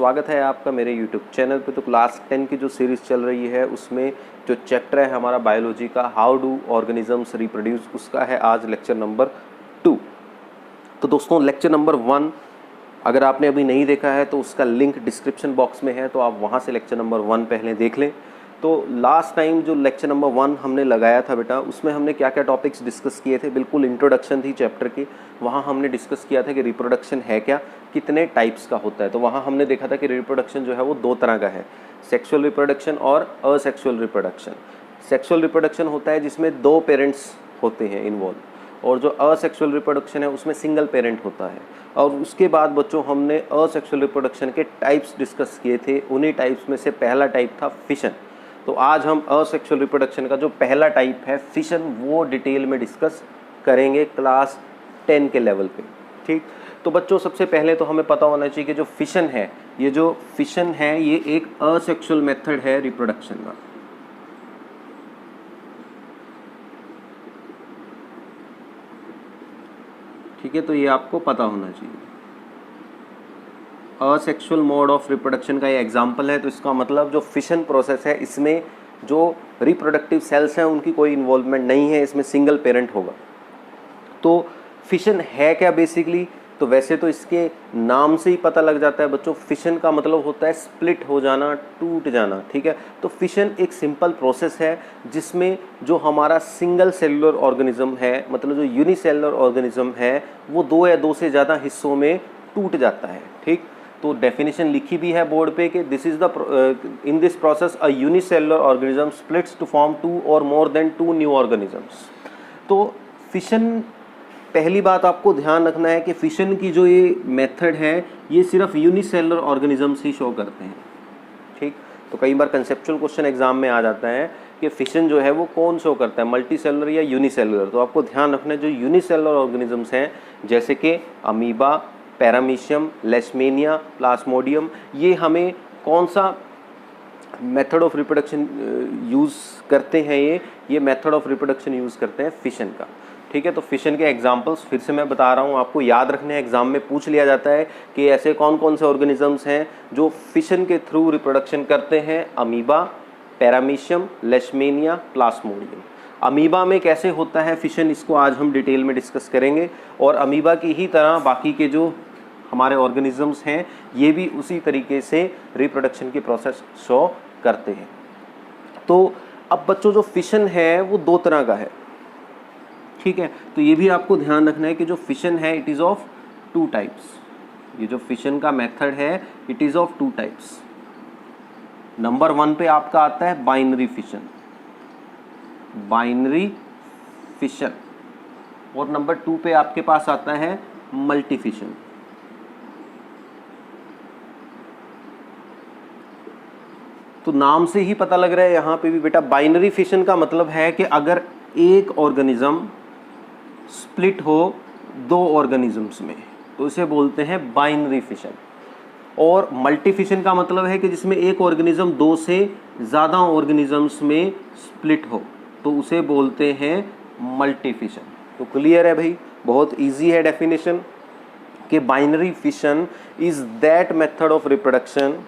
स्वागत है आपका मेरे YouTube चैनल पे। तो क्लास 10 की जो सीरीज़ चल रही है उसमें जो चैप्टर है हमारा बायोलॉजी का, हाउ डू ऑर्गेनिजम्स रिप्रोड्यूस, उसका है आज लेक्चर नंबर 2। तो दोस्तों लेक्चर नंबर 1 अगर आपने अभी नहीं देखा है तो उसका लिंक डिस्क्रिप्शन बॉक्स में है, तो आप वहाँ से लेक्चर नंबर 1 पहले देख लें। तो लास्ट टाइम जो लेक्चर नंबर 1 हमने लगाया था बेटा, उसमें हमने क्या क्या टॉपिक्स डिस्कस किए थे। बिल्कुल इंट्रोडक्शन थी चैप्टर की। वहाँ हमने डिस्कस किया था कि रिप्रोडक्शन है क्या, कितने टाइप्स का होता है। तो वहाँ हमने देखा था कि रिप्रोडक्शन जो है वो 2 तरह का है, सेक्सुअल रिप्रोडक्शन और असेक्सुअल रिप्रोडक्शन। सेक्सुअल रिप्रोडक्शन होता है जिसमें 2 पेरेंट्स होते हैं इन्वॉल्व, और जो असेक्सुअल रिप्रोडक्शन है उसमें सिंगल पेरेंट होता है। और उसके बाद बच्चों हमने असेक्सुअल रिप्रोडक्शन के टाइप्स डिस्कस किए थे। उन्हीं टाइप्स में से पहला टाइप था फिशन। तो आज हम असेक्सुअल रिप्रोडक्शन का जो पहला टाइप है फिशन, वो डिटेल में डिस्कस करेंगे क्लास 10 के लेवल पे। ठीक, तो बच्चों सबसे पहले तो हमें पता होना चाहिए कि जो फिशन है, ये जो फिशन है ये एक असेक्सुअल मेथड है रिप्रोडक्शन का। ठीक है, तो ये आपको पता होना चाहिए। असेक्सुअल मोड ऑफ रिप्रोडक्शन का ये एग्जांपल है। तो इसका मतलब जो फिशन प्रोसेस है इसमें जो रिप्रोडक्टिव सेल्स हैं उनकी कोई इन्वॉल्वमेंट नहीं है, इसमें सिंगल पेरेंट होगा। तो फिशन है क्या बेसिकली, तो वैसे तो इसके नाम से ही पता लग जाता है बच्चों। फिशन का मतलब होता है स्प्लिट हो जाना, टूट जाना। ठीक है, तो फिशन एक सिंपल प्रोसेस है जिसमें जो हमारा सिंगल सेलुलर ऑर्गेनिज्म है, मतलब जो यूनिसेलुलर ऑर्गेनिज्म है, वो 2 या 2 से ज़्यादा हिस्सों में टूट जाता है। ठीक, तो डेफिनेशन लिखी भी है बोर्ड पे कि this is the in this process a unicellular organism splits to form 2 और मोर देन 2 न्यू ऑर्गेनिजम्स। तो फिशन, पहली बात आपको ध्यान रखना है कि फिशन की जो ये मेथड है ये सिर्फ यूनिसेलुलर ऑर्गेनिजम्स ही शो करते हैं। ठीक, तो कई बार कंसेप्चुअल क्वेश्चन एग्जाम में आ जाता है कि फिशन जो है वो कौन शो करता है, मल्टी सेलुलर या यूनिसेलुलर। तो आपको ध्यान रखना है जो यूनिसेलुलर ऑर्गेनिजम्स हैं जैसे कि अमीबा, पैरामीशियम, लेशमेनिया, प्लाज्मोडियम, ये हमें कौन सा मेथड ऑफ रिप्रोडक्शन यूज़ करते हैं, ये मेथड ऑफ रिप्रोडक्शन यूज़ करते हैं फिशन का। ठीक है, तो फिशन के एग्जांपल्स फिर से मैं बता रहा हूँ, आपको याद रखने हैं, एग्जाम में पूछ लिया जाता है कि ऐसे कौन कौन से ऑर्गेनिजम्स हैं जो फिशन के थ्रू रिप्रोडक्शन करते हैं। Amoeba, paramecium, leishmania, plasmodium. Amoeba में कैसे होता है फिशन, इसको आज हम डिटेल में डिस्कस करेंगे। और अमीबा की ही तरह बाकी के जो हमारे ऑर्गेनिजम्स हैं ये भी उसी तरीके से रिप्रोडक्शन की प्रोसेस शो करते हैं। तो अब बच्चों जो फिशन है वो 2 तरह का है। ठीक है, तो ये भी आपको ध्यान रखना है कि जो फिशन है इट इज़ ऑफ 2 टाइप्स। ये जो फिशन का मेथड है it is of 2 types. Number 1 पे आपका आता है बाइनरी फिशन, बाइनरी फिशन। और नंबर 2 पे आपके पास आता है मल्टी फिशन। तो नाम से ही पता लग रहा है यहाँ पे भी बेटा, बाइनरी फिशन का मतलब है कि अगर एक ऑर्गेनिज्म स्प्लिट हो 2 ऑर्गेनिजम्स में तो इसे बोलते हैं बाइनरी फिशन। और मल्टी फिशन का मतलब है कि जिसमें एक ऑर्गेनिज्म 2 से ज़्यादा ऑर्गेनिजम्स में स्प्लिट हो तो उसे बोलते हैं मल्टी फिशन। तो क्लियर है भाई, बहुत इजी है डेफिनेशन कि binary fission is that method of reproduction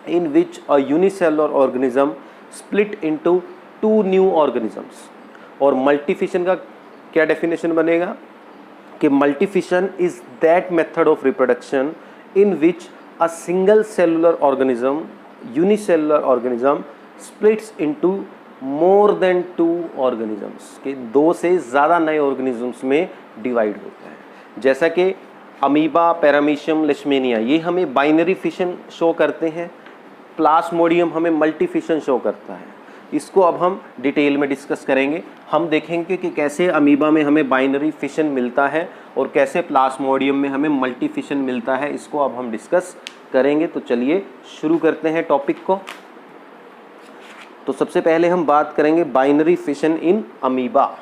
in which a unicellular organism split into 2 new organisms। और मल्टीफिशन का क्या डेफिनेशन बनेगा कि multifission is that method of reproduction in which a single cellular organism, unicellular organism splits into more than 2 organisms, के 2 से ज़्यादा नए organisms में डिवाइड होता है। जैसा कि अमीबा, पैरामीशियम, लेशमेनिया ये हमें बाइनरी फिशन शो करते हैं, प्लाज्मोडियम हमें मल्टी फिशन शो करता है। इसको अब हम डिटेल में डिस्कस करेंगे। हम देखेंगे कि कैसे अमीबा में हमें बाइनरी फिशन मिलता है और कैसे प्लाज्मोडियम में हमें मल्टी फिशन मिलता है, इसको अब हम डिस्कस करेंगे। तो चलिए शुरू करते हैं टॉपिक को। तो सबसे पहले हम बात करेंगे बाइनरी फिशन इन अमीबा।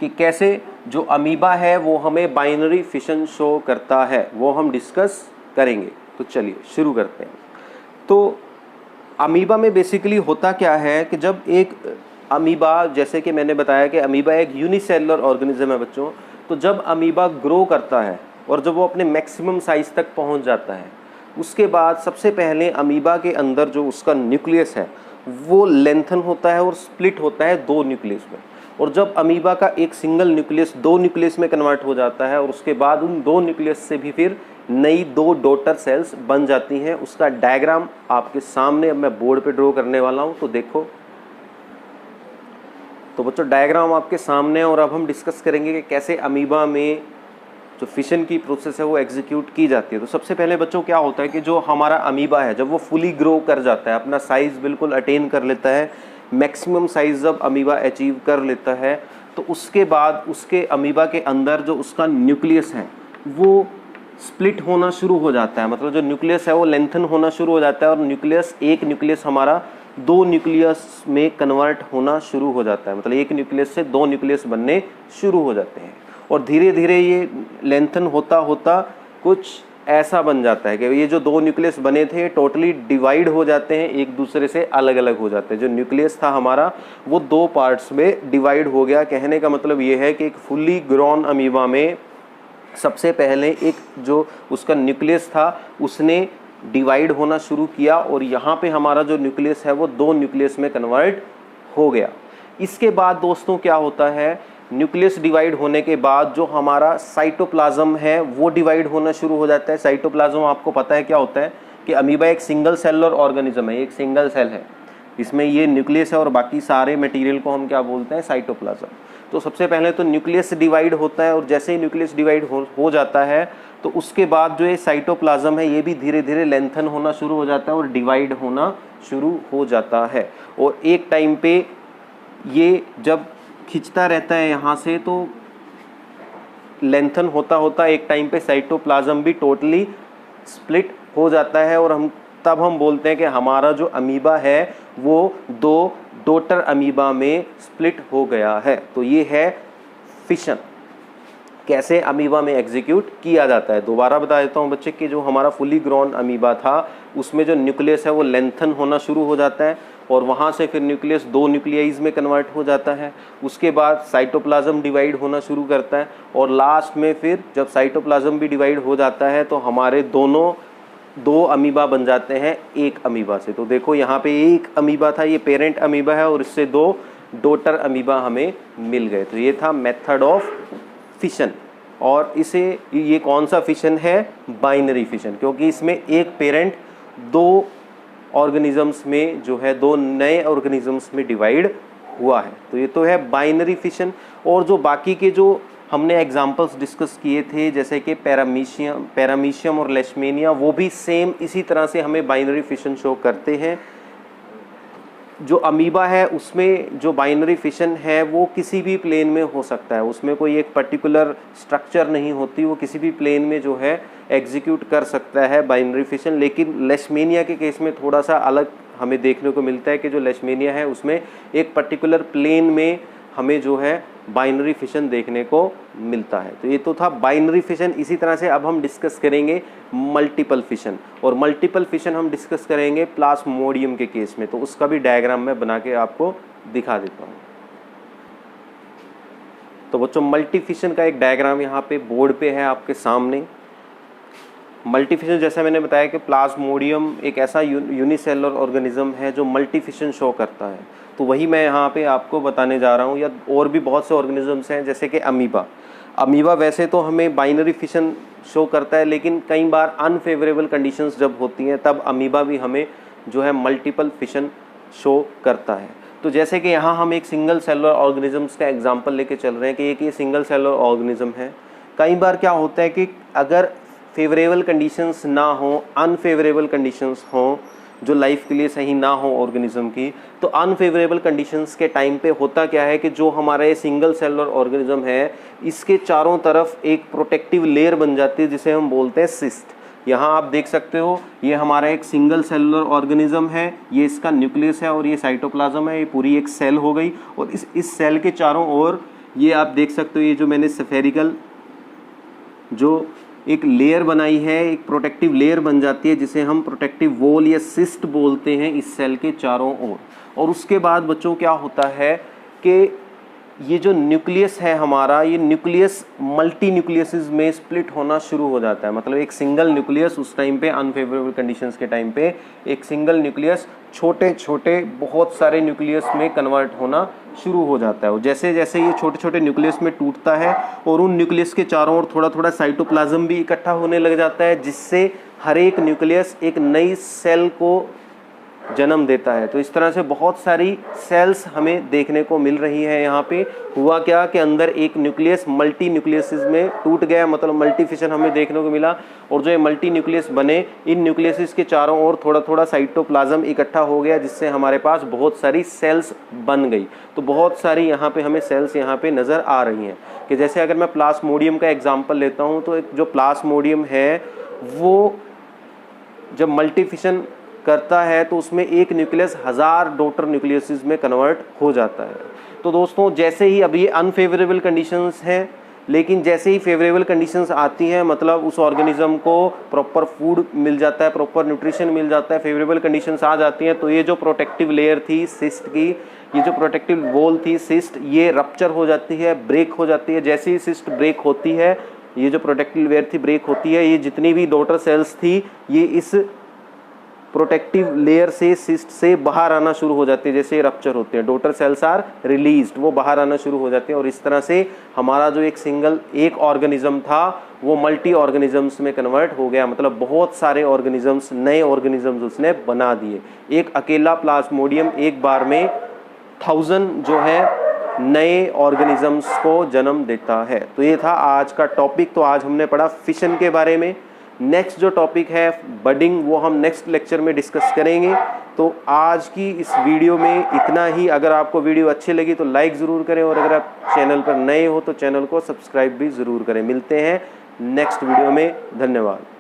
कि कैसे जो अमीबा है वो हमें बाइनरी फिशन शो करता है, वो हम डिस्कस करेंगे। तो चलिए शुरू करते हैं। तो अमीबा में बेसिकली होता क्या है कि जब एक अमीबा, जैसे कि मैंने बताया कि अमीबा एक यूनिसेलुलर ऑर्गेनिज्म है बच्चों, तो जब अमीबा ग्रो करता है और जब वो अपने मैक्सिमम साइज तक पहुंच जाता है, उसके बाद सबसे पहले अमीबा के अंदर जो उसका न्यूक्लियस है वो लेंथन होता है और स्प्लिट होता है दो न्यूक्लियस में। और जब अमीबा का एक सिंगल न्यूक्लियस दो न्यूक्लियस में कन्वर्ट हो जाता है और उसके बाद उन दो न्यूक्लियस से भी फिर नई दो डॉटर सेल्स बन जाती हैं। उसका डायग्राम आपके सामने अब मैं बोर्ड पे ड्रॉ करने वाला हूं, तो देखो। तो बच्चों डायग्राम आपके सामने है और अब हम डिस्कस करेंगे कि कैसे अमीबा में जो फिशन की प्रोसेस है वो एग्जीक्यूट की जाती है। तो सबसे पहले बच्चों क्या होता है कि जो हमारा अमीबा है जब वो फुली ग्रो कर जाता है, अपना साइज बिल्कुल अटेन कर लेता है, मैक्सिमम साइज जब अमीबा अचीव कर लेता है, तो उसके बाद उसके अमीबा के अंदर जो उसका न्यूक्लियस है वो स्प्लिट होना शुरू हो जाता है। मतलब जो न्यूक्लियस है वो लेंथन होना शुरू हो जाता है और न्यूक्लियस, एक न्यूक्लियस हमारा दो न्यूक्लियस में कन्वर्ट होना शुरू हो जाता है। मतलब एक न्यूक्लियस से दो न्यूक्लियस बनने शुरू हो जाते हैं और धीरे धीरे ये लेंथन होता होता कुछ ऐसा बन जाता है कि ये जो दो न्यूक्लियस बने थे टोटली डिवाइड हो जाते हैं, एक दूसरे से अलग अलग हो जाते हैं। जो न्यूक्लियस था हमारा वो दो पार्ट्स में डिवाइड हो गया। कहने का मतलब ये है कि एक फुल्ली ग्रोन अमीबा में सबसे पहले एक जो उसका न्यूक्लियस था उसने डिवाइड होना शुरू किया और यहाँ पे हमारा जो न्यूक्लियस है वो दो न्यूक्लियस में कन्वर्ट हो गया। इसके बाद दोस्तों क्या होता है, न्यूक्लियस डिवाइड होने के बाद जो हमारा साइटोप्लाज्म है वो डिवाइड होना शुरू हो जाता है। साइटोप्लाज्म आपको पता है क्या होता है कि अमीबा एक सिंगल सेलुलर ऑर्गेनिज्म है, एक सिंगल सेल है, इसमें ये न्यूक्लियस है और बाकी सारे मटेरियल को हम क्या बोलते हैं, साइटोप्लाज्म। तो सबसे पहले तो न्यूक्लियस डिवाइड होता है और जैसे ही न्यूक्लियस डिवाइड हो जाता है तो उसके बाद जो ये साइटोप्लाज्म है ये भी धीरे धीरे लेंथन होना शुरू हो जाता है और डिवाइड होना शुरू हो जाता है। और एक टाइम पे ये जब खिंचता रहता है यहाँ से तो लेंथन होता होता एक टाइम पे साइटोप्लाज्म भी टोटली स्प्लिट हो जाता है और तब हम बोलते हैं कि हमारा जो अमीबा है वो दो डॉटर अमीबा में स्प्लिट हो गया है। तो ये है फिशन, कैसे अमीबा में एग्जीक्यूट किया जाता है। दोबारा बता देता हूँ बच्चे कि जो हमारा फुली ग्रोन अमीबा था उसमें जो न्यूक्लियस है वो लेंथन होना शुरू हो जाता है और वहाँ से फिर न्यूक्लियस दो न्यूक्लियाइज में कन्वर्ट हो जाता है। उसके बाद साइटोप्लाज्म डिवाइड होना शुरू करता है और लास्ट में फिर जब साइटोप्लाज्म भी डिवाइड हो जाता है तो हमारे दो अमीबा बन जाते हैं एक अमीबा से। तो देखो यहाँ पे एक अमीबा था, ये पेरेंट अमीबा है और इससे दो डॉटर अमीबा हमें मिल गए। तो ये था मेथड ऑफ फिशन। और ये कौन सा फिशन है, बाइनरी फिशन, क्योंकि इसमें एक पेरेंट दो ऑर्गेनिजम्स में जो है दो नए ऑर्गेनिजम्स में डिवाइड हुआ है। तो ये तो है बाइनरी फिशन। और जो बाकी के जो हमने एग्जाम्पल्स डिस्कस किए थे जैसे कि पैरामीशियम और लेशमेनिया, वो भी सेम इसी तरह से हमें बाइनरी फिशन शो करते हैं। जो अमीबा है उसमें जो बाइनरी फिशन है वो किसी भी प्लेन में हो सकता है, उसमें कोई एक पर्टिकुलर स्ट्रक्चर नहीं होती, वो किसी भी प्लेन में जो है एग्जीक्यूट कर सकता है बाइनरी फिशन। लेकिन लेशमेनिया के केस में थोड़ा सा अलग हमें देखने को मिलता है कि जो लेशमेनिया है उसमें एक पर्टिकुलर प्लेन में हमें जो है बाइनरी फिशन देखने को मिलता है। तो ये तो था बाइनरी फिशन। इसी तरह से अब हम डिस्कस करेंगे मल्टीपल फिशन, और मल्टीपल फिशन हम डिस्कस करेंगे प्लाज्मोडियम के केस में। तो उसका भी डायग्राम मैं बना के आपको दिखा देता हूँ। तो बच्चों मल्टी फिशन का एक डायग्राम यहाँ पे बोर्ड पे है आपके सामने। मल्टी फिशन जैसा मैंने बताया कि प्लाज्मोडियम एक ऐसा यूनिसेलुलर ऑर्गेनिज्म है जो मल्टी फिशन शो करता है। तो वही मैं यहाँ पे आपको बताने जा रहा हूँ। या और भी बहुत से ऑर्गेनिजम्स हैं जैसे कि अमीबा वैसे तो हमें बाइनरी फिशन शो करता है, लेकिन कई बार अनफेवरेबल कंडीशंस जब होती हैं तब अमीबा भी हमें जो है मल्टीपल फिशन शो करता है। तो जैसे कि यहाँ हम एक सिंगल सेलुलर ऑर्गेनिजम्स का एग्जाम्पल लेके चल रहे हैं कि ये सिंगल सेलुलर ऑर्गेनिज्म है। कई बार क्या होता है कि अगर फेवरेबल कंडीशंस ना हो, अनफेवरेबल कंडीशंस हों जो लाइफ के लिए सही ना हो ऑर्गेनिज्म की, तो अनफेवरेबल कंडीशंस के टाइम पे होता क्या है कि जो हमारा ये सिंगल सेलुलर ऑर्गेनिज्म है इसके चारों तरफ एक प्रोटेक्टिव लेयर बन जाती है जिसे हम बोलते हैं सिस्ट। यहाँ आप देख सकते हो ये हमारा एक सिंगल सेलुलर ऑर्गेनिज्म है, ये इसका न्यूक्लियस है और ये साइटोप्लाज्म है, ये पूरी एक सेल हो गई। और इस सेल के चारों ओर ये आप देख सकते हो, ये जो मैंने स्फेरिकल जो एक लेयर बनाई है, एक प्रोटेक्टिव लेयर बन जाती है जिसे हम प्रोटेक्टिव वॉल या सिस्ट बोलते हैं इस सेल के चारों ओर। और उसके बाद बच्चों क्या होता है कि ये जो न्यूक्लियस है हमारा, ये न्यूक्लियस मल्टी न्यूक्लियसिस में स्प्लिट होना शुरू हो जाता है। मतलब एक सिंगल न्यूक्लियस उस टाइम पे अनफेवरेबल कंडीशंस के टाइम पे एक सिंगल न्यूक्लियस छोटे छोटे बहुत सारे न्यूक्लियस में कन्वर्ट होना शुरू हो जाता है। और जैसे जैसे ये छोटे छोटे न्यूक्लियस में टूटता है और उन न्यूक्लियस के चारों ओर थोड़ा थोड़ा साइटोप्लाज्म भी इकट्ठा होने लग जाता है, जिससे हर एक न्यूक्लियस एक नई सेल को जन्म देता है। तो इस तरह से बहुत सारी सेल्स हमें देखने को मिल रही है। यहाँ पे हुआ क्या कि अंदर एक न्यूक्लियस मल्टी न्यूक्लियसिस में टूट गया, मतलब मल्टी फिशन हमें देखने को मिला। और जो ये मल्टी न्यूक्लियस बने, इन न्यूक्लियसिस के चारों ओर थोड़ा थोड़ा साइटोप्लाज्म इकट्ठा हो गया, जिससे हमारे पास बहुत सारी सेल्स बन गई। तो बहुत सारी यहाँ पे हमें सेल्स यहाँ पे नज़र आ रही हैं। कि जैसे अगर मैं प्लाज्मोडियम का एग्जाम्पल लेता हूँ, तो जो प्लाज्मोडियम है वो जब मल्टी फिशन करता है तो उसमें एक न्यूक्लियस 1000 डॉटर न्यूक्लियसिस में कन्वर्ट हो जाता है। तो दोस्तों जैसे ही अब ये अनफेवरेबल कंडीशंस हैं, लेकिन जैसे ही फेवरेबल कंडीशंस आती हैं, मतलब उस ऑर्गेनिज्म को प्रॉपर फूड मिल जाता है, प्रॉपर न्यूट्रिशन मिल जाता है, फेवरेबल कंडीशंस आ जाती हैं, तो ये जो प्रोटेक्टिव लेयर थी सिस्ट की, ये जो प्रोटेक्टिव वॉल थी सिस्ट, ये रप्चर हो जाती है, ब्रेक हो जाती है। जैसे ही सिस्ट ब्रेक होती है, ये जो प्रोटेक्टिव लेयर थी ब्रेक होती है, ये जितनी भी डॉटर सेल्स थी ये इस प्रोटेक्टिव लेयर से सिस्ट से बाहर आना शुरू हो जाती है। जैसे रप्चर होते हैं, डॉटर सेल्स आर रिलीज्ड, वो बाहर आना शुरू हो जाते हैं। और इस तरह से हमारा जो एक ऑर्गेनिज्म था वो मल्टी ऑर्गेनिजम्स में कन्वर्ट हो गया। मतलब बहुत सारे ऑर्गेनिजम्स, नए ऑर्गेनिजम्स उसने बना दिए। एक अकेला प्लाज्मोडियम एक बार में 1000 जो है नए ऑर्गेनिजम्स को जन्म देता है। तो ये था आज का टॉपिक। तो आज हमने पढ़ा फिशन के बारे में। नेक्स्ट जो टॉपिक है बडिंग, वो हम नेक्स्ट लेक्चर में डिस्कस करेंगे। तो आज की इस वीडियो में इतना ही। अगर आपको वीडियो अच्छी लगी तो लाइक ज़रूर करें, और अगर आप चैनल पर नए हो तो चैनल को सब्सक्राइब भी ज़रूर करें। मिलते हैं नेक्स्ट वीडियो में। धन्यवाद।